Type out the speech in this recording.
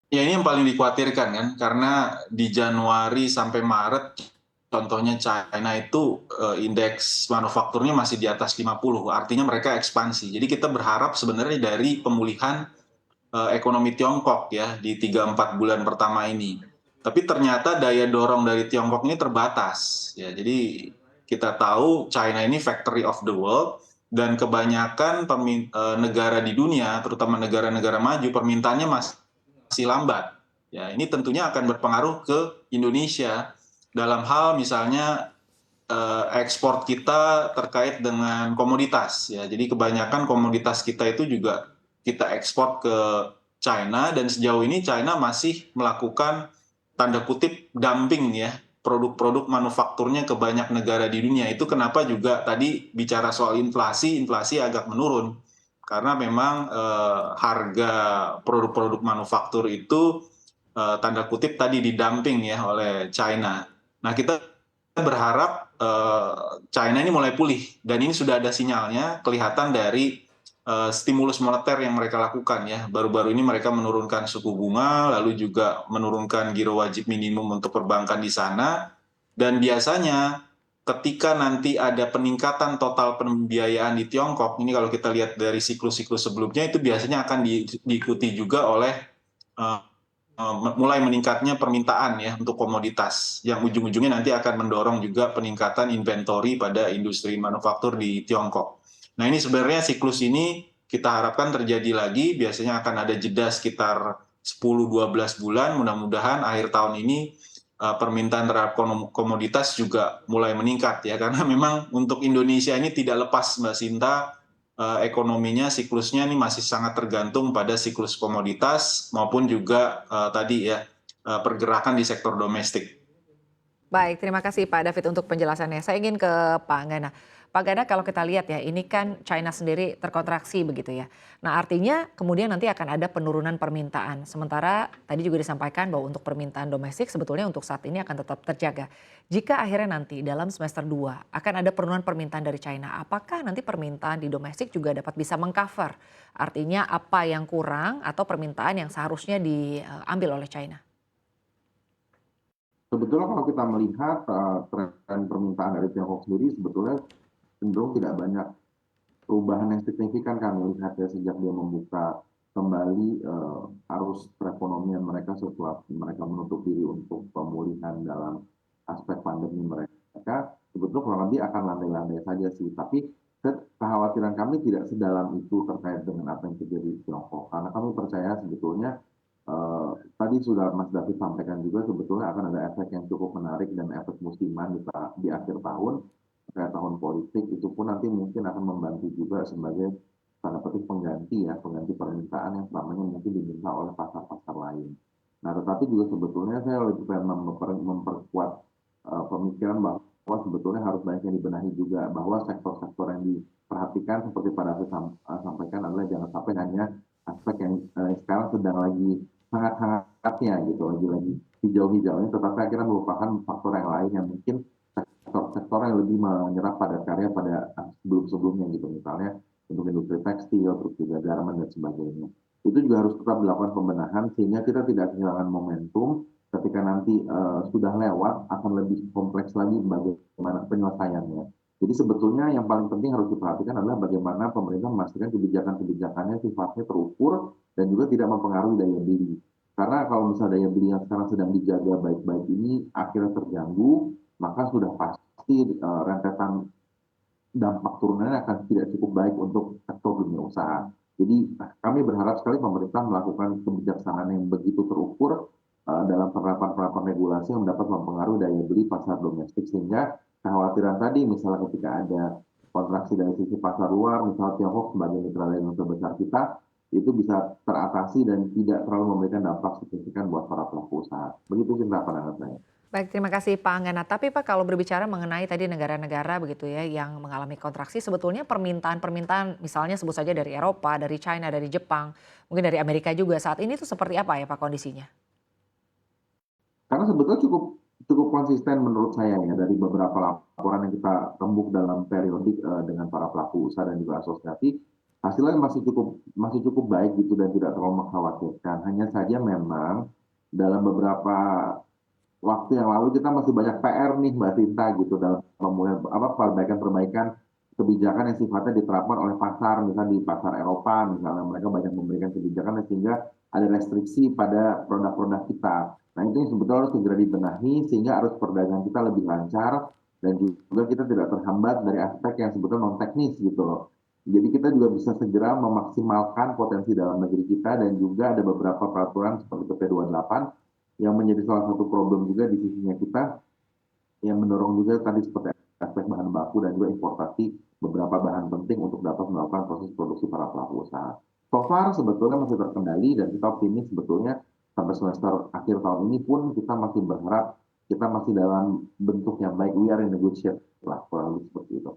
Ya ini yang paling dikhawatirkan kan, karena di Januari sampai Maret, contohnya China itu indeks manufakturnya masih di atas 50, artinya mereka ekspansi. Jadi kita berharap sebenarnya dari pemulihan ekonomi Tiongkok ya di 3-4 bulan pertama ini. Tapi ternyata daya dorong dari Tiongkok ini terbatas. Ya, jadi kita tahu China ini factory of the world dan kebanyakan negara di dunia, terutama negara-negara maju, permintaannya masih lambat. Ya, ini tentunya akan berpengaruh ke Indonesia dalam hal misalnya ekspor kita terkait dengan komoditas ya. Jadi kebanyakan komoditas kita itu juga kita ekspor ke China dan sejauh ini China masih melakukan tanda kutip dumping ya produk-produk manufakturnya ke banyak negara di dunia. Itu kenapa juga tadi bicara soal inflasi, inflasi agak menurun karena memang harga produk-produk manufaktur itu tanda kutip tadi didumping ya oleh China. Nah, kita berharap China ini mulai pulih dan ini sudah ada sinyalnya kelihatan dari stimulus moneter yang mereka lakukan ya. Baru-baru ini mereka menurunkan suku bunga, lalu juga menurunkan giro wajib minimum untuk perbankan di sana. Dan biasanya ketika nanti ada peningkatan total pembiayaan di Tiongkok, ini kalau kita lihat dari siklus-siklus sebelumnya itu biasanya akan diikuti juga oleh uh, mulai meningkatnya permintaan ya untuk komoditas yang ujung-ujungnya nanti akan mendorong juga peningkatan inventory pada industri manufaktur di Tiongkok. Nah ini sebenarnya siklus ini kita harapkan terjadi lagi, biasanya akan ada jeda sekitar 10-12 bulan, mudah-mudahan akhir tahun ini permintaan terhadap komoditas juga mulai meningkat ya, karena memang untuk Indonesia ini tidak lepas Mbak Sinta, ekonominya siklusnya ini masih sangat tergantung pada siklus komoditas maupun juga tadi ya pergerakan di sektor domestik. Baik, terima kasih Pak David untuk penjelasannya. Saya ingin ke Pak Gana. Pak Gana, kalau kita lihat ya, ini kan China sendiri terkontraksi begitu ya. Nah, artinya kemudian nanti akan ada penurunan permintaan. Sementara tadi juga disampaikan bahwa untuk permintaan domestik sebetulnya untuk saat ini akan tetap terjaga. Jika akhirnya nanti dalam semester 2 akan ada penurunan permintaan dari China, apakah nanti permintaan di domestik juga dapat bisa mengcover? Artinya apa yang kurang atau permintaan yang seharusnya diambil oleh China? Sebetulnya kalau kita melihat tren permintaan dari Tiongkok sendiri sebetulnya cenderung tidak banyak perubahan yang signifikan kami lihat ya sejak dia membuka kembali arus perekonomian mereka setelah mereka menutup diri untuk pemulihan dalam aspek pandemi mereka, sebetulnya kurang lebih akan landai-landai saja sih. Tapi kekhawatiran kami tidak sedalam itu terkait dengan apa yang terjadi di Tiongkok. Karena kami percaya sebetulnya tadi sudah Mas David sampaikan juga sebetulnya akan ada efek yang cukup menarik dan efek musiman di akhir tahun, kayak tahun politik itu pun nanti mungkin akan membantu juga sebagai tanda petik pengganti ya, pengganti permintaan yang selamanya mungkin diminta oleh pasar-pasar lain. Nah, tetapi juga sebetulnya saya lebih pengen memperkuat pemikiran bahwa sebetulnya harus banyak yang dibenahi juga bahwa sektor-sektor yang diperhatikan seperti pada saya sampaikan adalah jangan sampai hanya aspek yang sekarang sedang lagi hangat-hangatnya gitu, lagi-lagi hijau-hijaunya, tetapi akhirnya merupakan faktor yang lain yang mungkin sektor-sektor yang lebih menyerap padat karya pada sebelum-sebelumnya gitu, misalnya untuk industri tekstil, terus juga garment dan sebagainya. Itu juga harus tetap dilakukan pembenahan sehingga kita tidak kehilangan momentum ketika nanti sudah lewat akan lebih kompleks lagi bagaimana penyelesaiannya. Jadi sebetulnya yang paling penting harus diperhatikan adalah bagaimana pemerintah memastikan kebijakan-kebijakannya sifatnya terukur dan juga tidak mempengaruhi daya beli. Karena kalau misalnya daya beli yang sekarang sedang dijaga baik-baik ini akhirnya terganggu, maka sudah pasti rentetan dampak turunannya akan tidak cukup baik untuk sektor dunia usaha. Jadi kami berharap sekali pemerintah melakukan kebijaksanaan yang begitu terukur dalam penerapan-penerapan regulasi yang dapat mempengaruhi daya beli pasar domestik sehingga kekhawatiran tadi misalnya ketika ada kontraksi dari sisi pasar luar, misalnya Tiongkok sebagai mitra dagang terbesar kita, itu bisa teratasi dan tidak terlalu memberikan dampak signifikan buat para pelaku usaha. Begitu sih pandangan saya. Baik, terima kasih Pak Anggana. Tapi Pak, kalau berbicara mengenai tadi negara-negara begitu ya yang mengalami kontraksi, sebetulnya permintaan-permintaan misalnya sebut saja dari Eropa, dari China, dari Jepang, mungkin dari Amerika juga saat ini tuh seperti apa ya Pak kondisinya? Karena sebetulnya cukup cukup konsisten menurut saya ya dari beberapa laporan yang kita tembuk dalam periodik dengan para pelaku usaha dan juga asosiasi, hasilnya masih cukup baik gitu dan tidak terlalu mengkhawatirkan. Hanya saja memang dalam beberapa waktu yang lalu kita masih banyak PR nih Mbak Sinta gitu dalam pemulihan perbaikan-perbaikan kebijakan yang sifatnya diterapkan oleh pasar, misalnya di pasar Eropa, misalnya mereka banyak memberikan kebijakan sehingga ada restriksi pada produk-produk kita. Nah itu yang sebetulnya harus segera dibenahi sehingga arus perdagangan kita lebih lancar dan juga kita tidak terhambat dari aspek yang sebetulnya non teknis gitu loh. Jadi kita juga bisa segera memaksimalkan potensi dalam negeri kita dan juga ada beberapa peraturan seperti PP 28 yang menjadi salah satu problem juga di sisinya kita yang mendorong juga tadi seperti aspek bahan baku dan juga importasi beberapa bahan penting untuk dapat melakukan proses produksi para pelaku usaha. So far sebetulnya masih terkendali dan kita optimis sebetulnya sampai semester akhir tahun ini pun kita masih berharap kita masih dalam bentuk yang baik, we are in a good shape lah kurang lebih seperti itu.